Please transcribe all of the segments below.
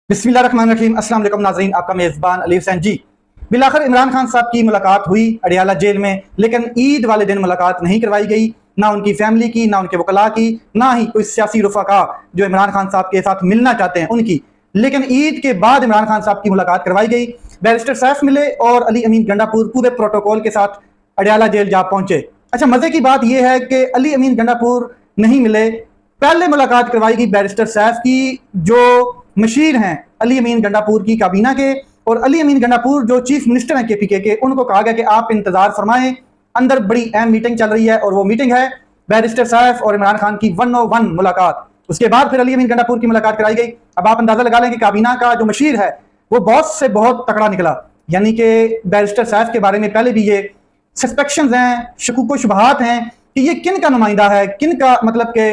बिस्मिल्लाहिर्रहमानिर्रहीम। अस्सलाम वालेकुम नाज़रीन, आपका मेज़बान अली हुसैन जी। बिलाखिर इमरान खान साहब की मुलाकात हुई अडियाला जेल में, लेकिन ईद वाले दिन मुलाकात नहीं करवाई गई, ना उनकी फैमिली की, ना उनके वकला की, ना ही कोई सियासी रफ़ाका जो इमरान खान साहब के साथ मिलना चाहते हैं उनकी। लेकिन ईद के बाद इमरान खान साहब की मुलाकात करवाई गई। बैरिस्टर सैफ मिले और अली अमीन गंडापुर पूरे प्रोटोकॉल के साथ अडियाला जेल जा पहुंचे। अच्छा, मज़े की बात यह है कि अली अमीन गंडापुर नहीं मिले। पहले मुलाकात करवाई गई बैरिस्टर सैफ की, जो मशीर हैं अली अमीन गंडापुर की काबीना के, और अली अमीन गंडापुर जो चीफ मिनिस्टर हैं KPK के, उनको कहा गया कि आप इंतजार फरमाएं, अंदर बड़ी अहम मीटिंग चल रही है, और वो मीटिंग है बैरिस्टर सैफ और इमरान खान की 101 मुलाकात। उसके बाद फिर अली अमीन गंडापुर की मुलाकात कराई गई। अब आप अंदाजा लगा लें कि काबीना का जो मशीर है वो बहुत से बहुत तकड़ा निकला, यानी कि बैरिस्टर सैफ के बारे में पहले भी ये सस्पेक्शंस हैं, शकूक शुबहात हैं कि ये किन का नुमाइंदा है, किन का मतलब के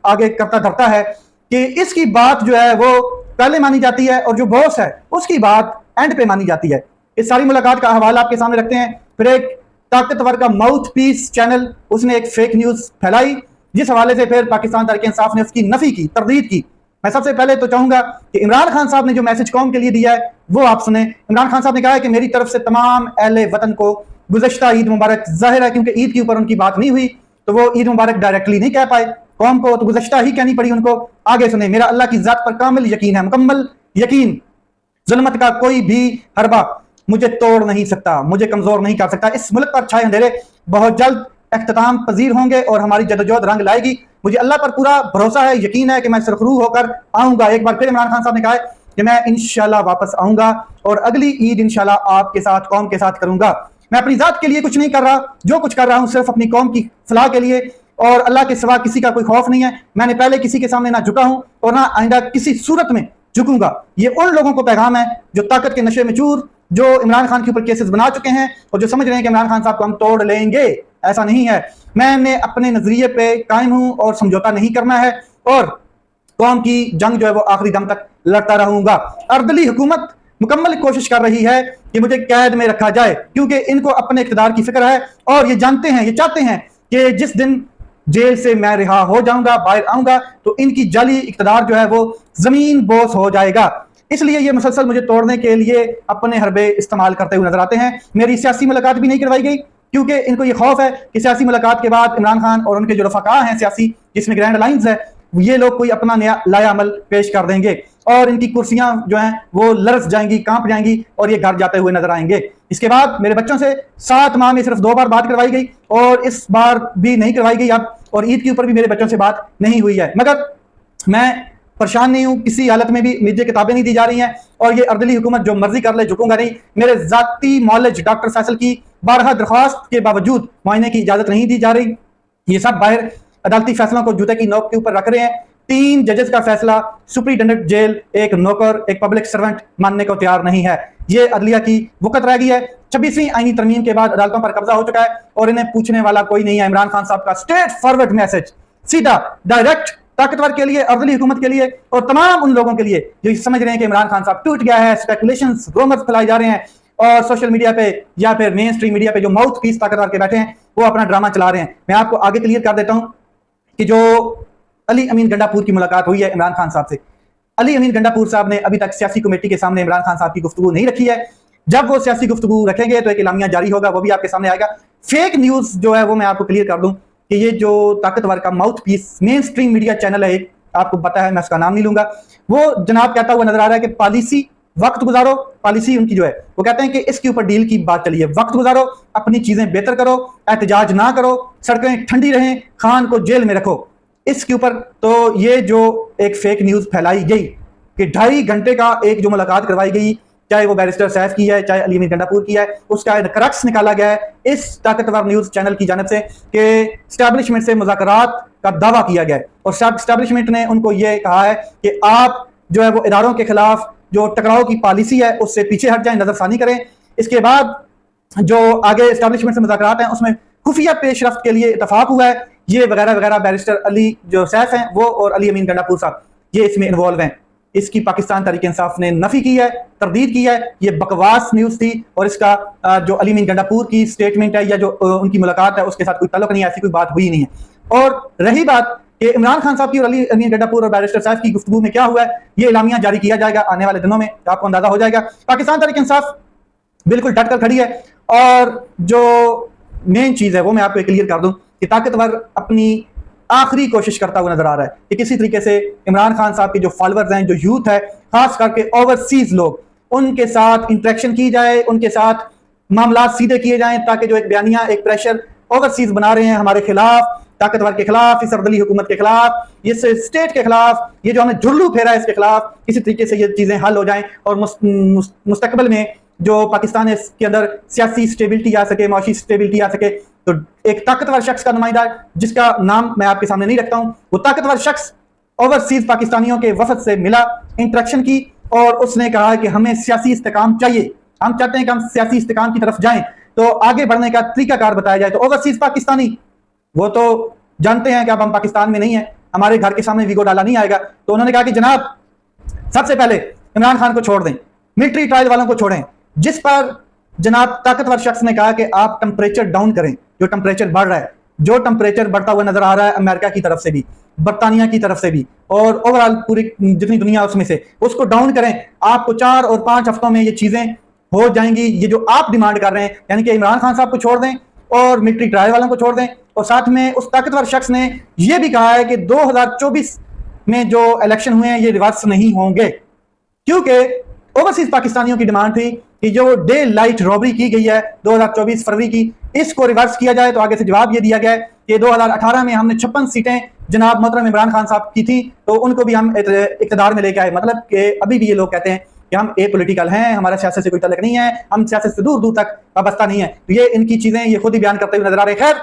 आगे करता धरता है, कि इसकी बात जो है वो पहले मानी जाती है और जो बॉस है उसकी बात एंड पे मानी जाती है। इस सारी मुलाकात का हवाला आपके सामने रखते हैं। फिर एक ताकतवर का माउथ पीस चैनल, उसने एक फेक न्यूज फैलाई, जिस हवाले से फिर पाकिस्तान तहरीक इंसाफ ने उसकी नफी की, तरदीद की। मैं सबसे पहले तो चाहूंगा कि इमरान खान साहब ने जो मैसेज कौम के लिए दिया है वो आप सुने। इमरान खान साहब ने कहा है कि मेरी तरफ से तमाम अहले वतन को गुज़श्ता ईद मुबारक। जाहिर है क्योंकि ईद के ऊपर उनकी बात नहीं हुई तो वो ईद मुबारक डायरेक्टली नहीं कह पाए, कौम को तो गुज़श्ता ही कहनी पड़ी उनको। आगे सुने। मेरा अल्लाह की जात पर कामिल यकीन है, मुकम्मल यकीन। जुल्मत का कोई भी हरबा मुझे तोड़ नहीं सकता, मुझे कमजोर नहीं कर सकता। इस मुल्क पर छाए अंधेरे बहुत जल्द इख्तिताम पजीर होंगे और हमारी जदोजहद रंग लाएगी। मुझे अल्लाह पर पूरा भरोसा है, यकीन है कि मैं सुरखरू होकर आऊंगा। एक बार फिर इमरान खान साहब ने कहा है कि मैं इंशाल्लाह वापस आऊंगा और अगली ईद इंशाल्लाह आपके साथ, कौम के साथ करूंगा। मैं अपनी जात के लिए कुछ नहीं कर रहा, जो कुछ कर रहा हूं सिर्फ अपनी कौम की फलाह के लिए, और अल्लाह के सिवा किसी का कोई खौफ नहीं है। मैंने पहले किसी के सामने ना झुका हूं और ना आइंदा किसी सूरत में झुकूंगा। ये उन लोगों को पैगाम है जो ताकत के नशे में चूर, जो इमरान खान के ऊपर केसेस बना चुके हैं और जो समझ रहे हैं कि इमरान खान साहब को हम तोड़ लेंगे। ऐसा नहीं है। मैंने अपने नजरिए पे कायम हूं और समझौता नहीं करना है, और कौम की जंग जो है वो आखिरी दम तक लड़ता रहूंगा। अर्दली हुकूमत मुकम्मल कोशिश कर रही है कि मुझे कैद में रखा जाए, क्योंकि इनको अपने इख्तिदार की फिक्र है और ये जानते हैं, ये चाहते हैं कि जिस दिन जेल से मैं रिहा हो जाऊंगा, बाहर आऊंगा, तो इनकी जाली इख्तिदार जो है वो जमीन बोस हो जाएगा। इसलिए ये मुसलसल मुझे तोड़ने के लिए अपने हरबे इस्तेमाल करते हुए नजर आते हैं। मेरी सियासी मुलाकात भी नहीं करवाई गई क्योंकि इनको ये खौफ है कि सियासी मुलाकात के बाद इमरान खान और उनके जो रफाका हैं सियासी, जिसमें ग्रैंड अलायंस है, ये लोग कोई अपना नया लाया अमल पेश कर देंगे और इनकी कुर्सियां जो हैं वो लरस जाएंगी, कांप जाएंगी और ये घर जाते हुए नजर आएंगे। इसके बाद मेरे बच्चों से 7 माह में सिर्फ 2 बार बात करवाई गई और इस बार भी नहीं करवाई गई अब, और ईद के ऊपर भी मेरे बच्चों से बात नहीं हुई है। मगर मैं परेशान नहीं हूं, किसी हालत में भी मुझे किताबें नहीं दी जा रही हैं, और ये अर्दली हुकूमत जो मर्जी कर ले, झुकूंगा नहीं। मेरे जाती मौलज डॉक्टर फैसल की 12 दरख्वास्त के बावजूद मुआयने की इजाजत नहीं दी जा रही। ये सब बाहर अदालती फैसलों को जूते की नोक के ऊपर रख रहे हैं। 3 जजेस का फैसला सुप्रिटेंडेंट जेल, एक नौकर, एक पब्लिक सर्वेंट मानने को तैयार नहीं है। ये अदलिया की वक़्त रह गई है। 26वीं आईनी तरमीम के बाद अदालतों पर कब्जा हो चुका है और इन्हें पूछने वाला कोई नहीं है। इमरान खान साहब का स्ट्रेट फॉरवर्ड मैसेज, सीधा डायरेक्ट ताकतवर के लिए, अर्दली हुकूमत के लिए और तमाम उन लोगों के लिए जो समझ रहे हैं कि इमरान खान साहब टूट गया है। स्पेकुलेशंस, रूमर्स फैलाए जा रहे हैं और सोशल मीडिया पे या फिर मेन स्ट्रीम मीडिया पे जो माउथ पीस ताकतवर के बैठे हैं वो अपना ड्रामा चला रहे हैं। मैं आपको आगे क्लियर कर देता हूं कि जो अली अमीन गंडापुर की मुलाकात हुई है इमरान खान साहब से, अली अमीन गंडापुर साहब ने अभी तक सियासी कमेटी के सामने इमरान खान साहब की गुफ्तगू नहीं रखी है। जब वो सियासी गुफ्तगू रखेंगे तो एक इलामिया जारी होगा, वो भी आपके सामने आएगा। फेक न्यूज जो है वो मैं आपको क्लियर कर दूं कि ये जो ताकतवर का mouthpiece mainstream media channel है, एक आपको पता है, मैं उसका नाम नहीं लूंगा, वो जनाब कहता हुआ नजर आ रहा है कि पॉलिसी वक्त गुजारो। पॉलिसी उनकी जो है वो कहते हैं कि इसके ऊपर डील की बात चली है, वक्त गुजारो, अपनी चीजें बेहतर करो, एहतजाज ना करो, सड़कें ठंडी रहें, खान को जेल में रखो। इसके ऊपर तो ये जो एक फेक न्यूज फैलाई गई कि 2.5 घंटे का एक जो मुलाकात करवाई गई, चाहे वो बैरिस्टर सैफ की है, चाहे अली अमीन गंडापुर की है, उसका क्रक्स निकाला गया है इस ताकतवर न्यूज चैनल की जानिब से कि स्टैब्लिशमेंट से मुज़ाकरात का दावा किया गया है और स्टैब्लिशमेंट ने उनको ये कहा है कि आप जो है वो इदारों के खिलाफ जो टकराव की पॉलिसी है उससे पीछे हट जाएं, नजरसानी करें। इसके बाद जो आगे स्टैब्लिशमेंट से मुज़ाकरात हैं उसमें खुफिया पेशरफ्त के लिए इतफाक हुआ है, ये वगैरह वगैरह। बैरिस्टर अली जो सैफ हैं वो और अली अमीन गंडापुर साहब ये इसमें इन्वॉल्व हैं। इसकी पाकिस्तान तहरीक इंसाफ ने नफी की है, तरदीद की है। ये बकवास न्यूज थी और इसका जो अली अमीन गंडापुर की स्टेटमेंट है या जो उनकी मुलाकात है उसके साथ कोई ताल्लुक नहीं है, ऐसी कोई बात हुई नहीं है। और रही बात कि इमरान खान साहब की और अली अमीन गड्डापुर और बैरिस्टर साहब की गुफ्तगू में क्या हुआ है, ये इलामिया जारी किया जाएगा आने वाले दिनों में, आपको अंदाजा हो जाएगा। पाकिस्तान तहरीक इंसाफ बिल्कुल डट कर खड़ी है, और जो मेन चीज़ है वो मैं आपको क्लियर कर दूं कि ताकतवर अपनी आखिरी कोशिश करता हुआ नजर आ रहा है कि किसी तरीके से इमरान खान साहब के जो फॉलोअर्स हैं, जो यूथ है, खास करके ओवरसीज लोग, उनके साथ इंटरेक्शन की जाए, उनके साथ मामला सीधे किए जाएं, ताकि जो एक बयानिया, एक प्रेशर ओवरसीज बना रहे हैं हमारे खिलाफ, ताकतवर के खिलाफ, इस अर्दली हुकूमत के खिलाफ, इस स्टेट के खिलाफ, ये जो हमें जुल्लू फेरा है इसके खिलाफ, किसी तरीके से ये चीजें हल हो जाएं और मुस्तकबिल में जो पाकिस्तान है इसके अंदर सियासी स्टेबिलिटी आ सके, माशी स्टेबिलिटी आ सके। तो एक ताकतवर शख्स का नुमाइंदा जिसका नाम मैं आपके सामने नहीं रखता हूं, वो ताकतवर शख्स ओवरसीज पाकिस्तानियों के वफद से मिला, इंटरेक्शन की, और उसने कहा कि हमें सियासी इस्तेकाम चाहिए, हम चाहते हैं कि हम सियासी इस्तेकाम की तरफ जाएं, तो आगे बढ़ने का तरीकाकार बताया जाए। तो ओवरसीज पाकिस्तानी वो तो जानते हैं कि अब हम पाकिस्तान में नहीं है, हमारे घर के सामने वीगो डाला नहीं आएगा, तो उन्होंने कहा कि जनाब सबसे पहले इमरान खान को छोड़ दें, मिलिट्री ट्रायल वालों को छोड़ें, जिस पर जनाब ताकतवर शख्स ने कहा कि आप टेम्परेचर डाउन करें, जो टेम्परेचर बढ़ रहा है, जो टेम्परेचर बढ़ता हुआ नजर आ रहा है अमेरिका की तरफ से भी, बरतानिया की तरफ से भी, और ओवरऑल पूरी जितनी दुनिया उसमें से, उसको डाउन करें। आपको 4 और 5 हफ्तों में ये चीजें हो जाएंगी, ये जो आप डिमांड कर रहे हैं, यानी कि इमरान खान साहब को छोड़ दें और मिलिट्री ट्रायल वालों को छोड़ दें। और साथ में उस ताकतवर शख्स ने यह भी कहा है कि 2024 में जो इलेक्शन हुए हैं ये रिवर्स नहीं होंगे, क्योंकि ओवरसीज पाकिस्तानियों की डिमांड थी कि जो डे लाइट रॉबरी की गई है 2024 फरवरी की, इसको रिवर्स किया जाए। तो आगे से जवाब ये दिया गया है कि 2018 में हमने 56 सीटें जनाब मोहतरम इमरान खान साहब की थी, तो उनको भी हम इक़्तिदार में लेके आए। मतलब कि अभी भी ये लोग कहते हैं कि हम ए पॉलिटिकल हैं, हमारा सियासत से कोई तल्लुक नहीं है, हम सियासत से दूर दूर तक वाबस्ता नहीं है। तो ये इनकी चीजें ये खुद ही बयान करते हुए नजर आ रहे। खैर,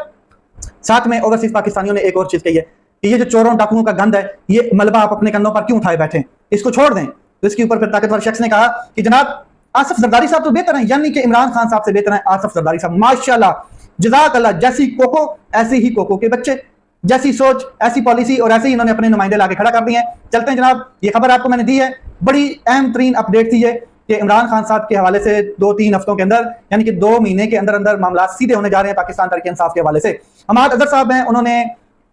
साथ में ओवरसीज पाकिस्तानियों ने एक और चीज कही है कि ये जो चोरों डाकुओं का गंद है, ये मलबा आप अपने कंधों पर क्यों उठाए बैठे, इसको छोड़ दें। तो इसके ऊपर फिर ताकतवर शख्स ने कहा कि जनाब आसिफ जरदारी साहब तो बेहतर हैं, यानी कि इमरान खान साहब से बेहतर हैं आसिफ जरदारी साहब, माशाल्लाह, जज़ाकल्लाह। जैसी कोको ऐसे ही कोको के बच्चे, जैसी सोच ऐसी पॉलिसी, और ऐसे ही इन्होंने अपने नुमाइंदे लाके खड़ा कर दिए हैं। चलते हैं जनाब, ये खबर आपको मैंने दी है, बड़ी अहम तरीन अपडेट थी ये कि इमरान खान साहब के हवाले से 2-3 हफ्तों के अंदर, यानी कि 2 महीने के अंदर अंदर मामला सीधे होने जा रहे हैं पाकिस्तान तहरीक इंसाफ के हवाले से। हमाद अजहर साहब हैं, उन्होंने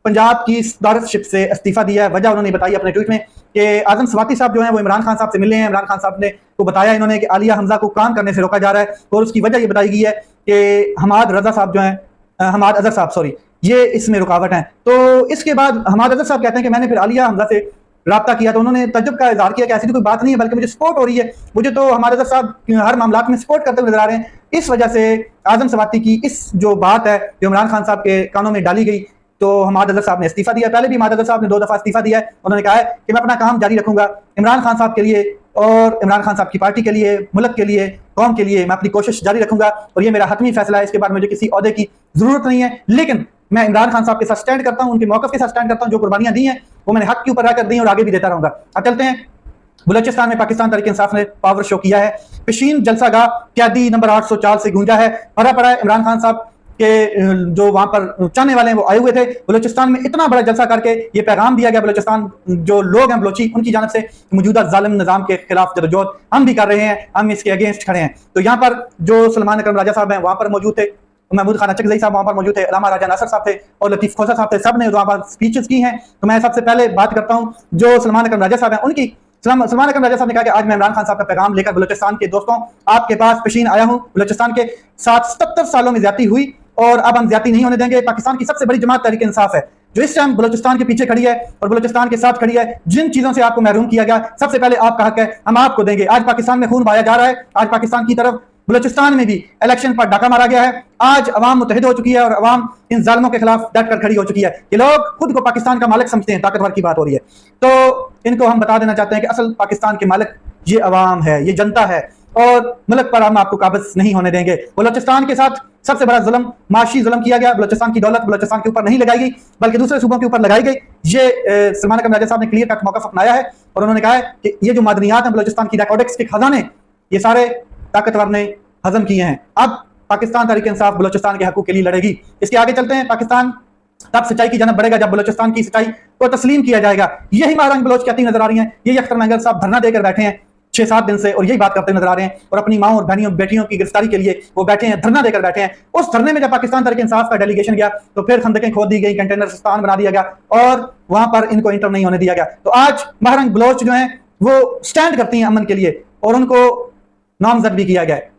पंजाब की सदारतशिप से इस्तीफा दिया है। वजह उन्होंने बताई अपने ट्वीट में कि आजम स्वाति साहब जो हैं वो इमरान खान साहब से मिले हैं। इमरान खान साहब ने को बताया इन्होंने कि आलिया हमजा को काम करने से रोका जा रहा है, और उसकी वजह ये बताई गई है कि हमाद रजा साहब जो हैं, हमाद अजहर साहब सॉरी, ये इसमें रुकावट हैं। तो इसके बाद हमाद अजहर साहब कहते हैं कि मैंने फिर आलिया हमजा से रब्ता किया, तो उन्होंने तज्जुब का इजहार किया कि ऐसी तो कोई बात नहीं है, बल्कि मुझे सपोर्ट हो रही है, मुझे तो हमारे अजहर साहब हर मामला में सपोर्ट करते हुए नजर आ रहे हैं। इस वजह से आजम स्वाति की इस जो बात है जो इमरान खान साहब के कानों में डाली गई, तो हमाद अजहर साहब ने इस्तीफा दिया। पहले भी हमाद अजहर साहब ने 2 दफा इस्तीफा दिया है। उन्होंने कहा है कि मैं अपना काम जारी रखूंगा इमरान खान साहब के लिए, और इमरान खान साहब की पार्टी के लिए, मुल्क के लिए, कौम के लिए मैं अपनी कोशिश जारी रखूंगा, और ये मेरा हतमी फैसला है। इसके बाद मुझे किसी ओहदे की जरूरत नहीं है, लेकिन मैं इमरान खान साहब के साथ स्टैंड करता हूं, उनके मौक़िफ़ के साथ स्टैंड करता हूं। जो कुर्बानियां दी हैं वो मैंने हक के ऊपर रहकर दी हैं और आगे भी देता रहूंगा। अब चलते हैं, बलोचिस्तान में पाकिस्तान तहरीक इंसाफ ने पावर शो किया है। पेशीन जलसागाह कैदी नंबर 804 से गूंजा है, भरा पड़ा है। इमरान खान साहब के जो वहां पर चाहने वाले हैं वो आए हुए थे। बलोचिस्तान में इतना बड़ा जलसा करके ये पैगाम दिया गया, बलोचिस्तान जो लोग हैं बलोची, उनकी जानब से मौजूदा जालिम निज़ाम के खिलाफ जदोजहद हम भी कर रहे हैं, हम इसके अगेंस्ट खड़े हैं। तो यहाँ पर जो सलमान अकरम राजा साहब हैं वहां पर मौजूद थे, महमूद खान अचकज़ई साहब वहां पर मौजूद थे, अलामा राजा नासर साहब थे और लतीफ़ खोसा साहब थे, सब ने वहां पर स्पीचेस की हैं। तो मैं सबसे पहले बात करता हूँ जो सलमान अकरम राजा साहब हैं उनकी। सलमान अकरम राजा साहब ने कहा कि आज मैं इमरान खान साहब का पैगाम लेकर बलोचिस्तान के दोस्तों आपके पास पेशीन आया हूँ। बलोचिस्तान के साथ 77 सालों में ज्यादती हुई और अब हम ज्यादती नहीं होने देंगे। पाकिस्तान की सबसे बड़ी जमात तहरीक इंसाफ है जो इस टाइम बलोचिस्तान के पीछे खड़ी है और बलोचिस्तान के साथ खड़ी है। जिन चीजों से आपको महरूम किया गया, सबसे पहले आपका हक है, हम आपको देंगे। आज पाकिस्तान में खून बहाया जा रहा है, आज पाकिस्तान की तरफ बलोचिस्तान में भी इलेक्शन पर डाका मारा गया है। आज अवाम मुत्तहिद हो चुकी है और अवाम इन जालिमों के खिलाफ डट कर खड़ी हो चुकी है। ये लोग खुद को पाकिस्तान का मालिक समझते हैं, ताकतवर की बात हो रही है। तो इनको हम बता देना चाहते हैं कि असल पाकिस्तान के मालिक ये अवाम है, ये जनता है, और मुल्क पर हम आपको काबिज नहीं होने देंगे। बलोचिस्तान के साथ सबसे बड़ा जुल्म, माशी जुल्म किया गया। बलोचिस्तान की दौलत बलोचिस्तान के ऊपर नहीं लगाई गई बल्कि दूसरे सूबों के ऊपर लगाई गई। ये सलमान अकरम राजा साहब ने क्लियर कट मौक़िफ़ अपनाया है और उन्होंने कहा है कि ये जो मादनियात हैं बलोचिस्तान की, रिकॉर्डिक्स के खजाने, ये सारे ताकतवर ने हजम किए हैं। अब पाकिस्तान तहरीक इंसाफ बलोचिस्तान के हकूक़ के लिए लड़ेगी। इसके आगे चलते हैं। पाकिस्तान तब सच्चाई की जानब बढ़ेगा जब बलोचिस्तान की सच्चाई को तस्लीम किया जाएगा। यही महारानी बलोच कहती नजर आ रही हैं। यही अख्तर महंगल साहब धरना देकर बैठे हैं 6-7 दिन से और यही बात करते नजर आ रहे हैं और अपनी माओ और बहनियों बेटियों की गिरफ्तारी के लिए वो बैठे हैं, धरना देकर बैठे हैं। उस धरने में जब पाकिस्तान तहरीक इंसाफ का डेलीगेशन गया तो फिर खंदकें खोद दी गई, कंटेनरिस्तान बना दिया गया और वहां पर इनको इंटर नहीं होने दिया गया। तो आज महरंग बलोच जो है वो स्टैंड करती हैं अमन के लिए और उनको नामजद भी किया गया है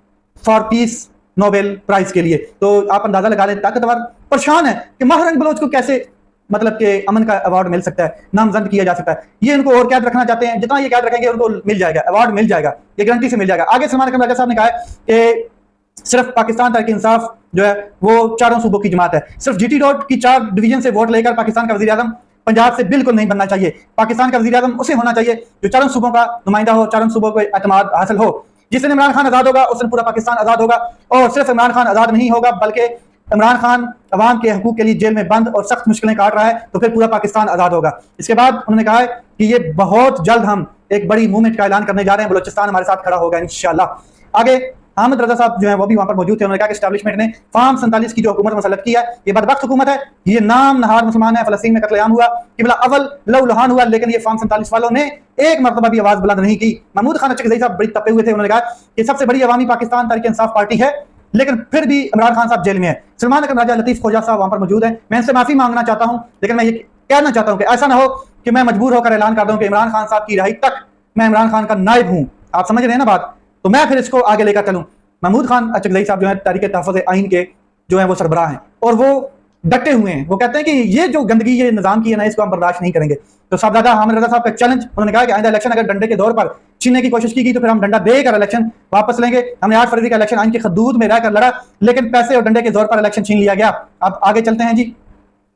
फॉर पीस नोबेल प्राइज के लिए। तो आप अंदाजा लगा लें, ताकतवर परेशान है कि महरंग बलोच को कैसे मतलब कि अमन का अवार्ड मिल सकता है, नामजद किया जा सकता है। ये इनको और कैद रखना चाहते हैं, जितना ये कैद रखेंगे उनको मिल जाएगा, अवार्ड मिल जाएगा, ये गारंटी से मिल जाएगा। आगे सलमान अकरम राजा साहब ने कहा है कि सिर्फ पाकिस्तान तहरीक इंसाफ जो है वो चारों सूबों की जमात है, सिर्फ जीटी डॉट की 4 डिवीजन से वोट लेकर पाकिस्तान का वज़ीर आज़म पंजाब से बिल्कुल नहीं बनना चाहिए। पाकिस्तान का वज़ीर आज़म उसे होना चाहिए जो चारों सूबों का नुमाइंदा हो, चारों सूबों को एतमाद हासिल हो। जिस दिन इमरान खान आज़ाद होगा उस दिन पूरा पाकिस्तान आज़ाद होगा। और सिर्फ इमरान खान आज़ाद नहीं होगा बल्कि इमरान खान अवाम के हकूक के लिए जेल में बंद और सख्त मुश्किलें काट रहा है, तो फिर पूरा पाकिस्तान आज़ाद होगा। इसके बाद उन्होंने कहा है कि ये बहुत जल्द हम एक बड़ी मूवमेंट का ऐलान करने जा रहे हैं, बलोचिस्तान हमारे साथ खड़ा होगा इंशाल्लाह। आगे अहमद रजा साहब जो है वो भी वहां पर मौजूद थे। उन्होंने कहा कि एस्टैब्लिशमेंट ने फार्म 47 की जो हुकूमत मसलत की है ये बदबख्त हुकूमत है, ये नाम नहार मुसलमान है, फलस्तीन में कत्लेआम हुआ, किबला अव्वल लहू-लुहान हुआ, लेकिन ये फार्म 47 वालों ने एक मरतबा भी आवाज बुलंद नहीं की। महमूद खान चकज़ई साहब बड़ी तपे हुए थे, उन्होंने कहा कि सबसे बड़ी अवामी पाकिस्तान तहरीक इंसाफ पार्टी है, लेकिन फिर भी इमरान खान साहब जेल में है। सलमान अकरम राजा लतीफ खोजा साहब वहां पर मौजूद है। मैं इनसे माफी मांगना चाहता हूं, लेकिन मैं ये कहना चाहता हूं कि ऐसा ना हो कि मैं मजबूर होकर ऐलान कर दूं कि इमरान खान साहब की रिहाई तक मैं इमरान खान का नायब हूं। आप समझ रहे हैं ना बात, तो मैं फिर इसको आगे लेकर चलूं। महमूद खान चकज़ई साहब जो है तहरीक तहफ़्फ़ुज़ आइन के जो है वो सरबराह हैं और वो डटे हुए हैं। वो कहते हैं कि ये जो गंदगी ये निज़ाम की है ना, इसको हम बर्दाश्त नहीं करेंगे। तो साहबजादा हामिद रज़ा साहब का चैलेंज, उन्होंने कहा कि आइंदा इलेक्शन अगर डंडे के दौर पर छीनने की कोशिश की गई तो फिर हम डंडा देकर इलेक्शन वापस लेंगे। हमने 8 फरवरी का इलेक्शन आइन की खदूद में रहकर लड़ा, लेकिन पैसे और डंडे के जोर पर इलेक्शन छीन लिया गया। अब आगे चलते हैं जी।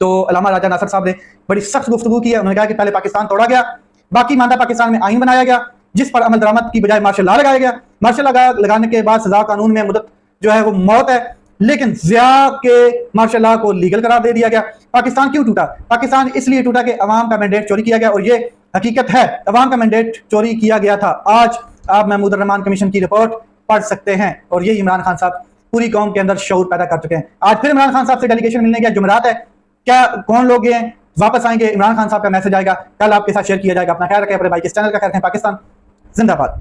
तो अल्लामा राजा नासर साहब ने बड़ी सख्त गुफ्तगू की है। उन्होंने कहा कि पहले पाकिस्तान तोड़ा गया, बाकी मानदा पाकिस्तान में आइन बनाया गया जिस पर अमल दरामद की बजाय मार्शल लॉ लगाया गया। मार्शल लॉ लगाने के बाद सजा कानून में मुद्दत जो है वो मौत है, लेकिन ज़िया के मार्शल लॉ को लीगल करार दे दिया गया। पाकिस्तान क्यों टूटा? पाकिस्तान इसलिए टूटा कि अवाम का मैंडेट चोरी किया गया और ये हकीकत है, अवाम का मैंडेट चोरी किया गया था। आज आप महमूद रहमान कमीशन की रिपोर्ट पढ़ सकते हैं और ये इमरान खान साहब पूरी कौम के अंदर शऊर पैदा कर चुके हैं। आज फिर इमरान खान साहब से डेलीगेशन मिलने गया, जुमेरात है, क्या कौन लोग हैं वापस आएंगे, इमरान खान साहब का मैसेज आएगा, कल आपके साथ शेयर किया जाएगा। अपना ख्याल रखें, अपने भाई के चैनल का ख्याल रखें। पाकिस्तान जिंदाबाद।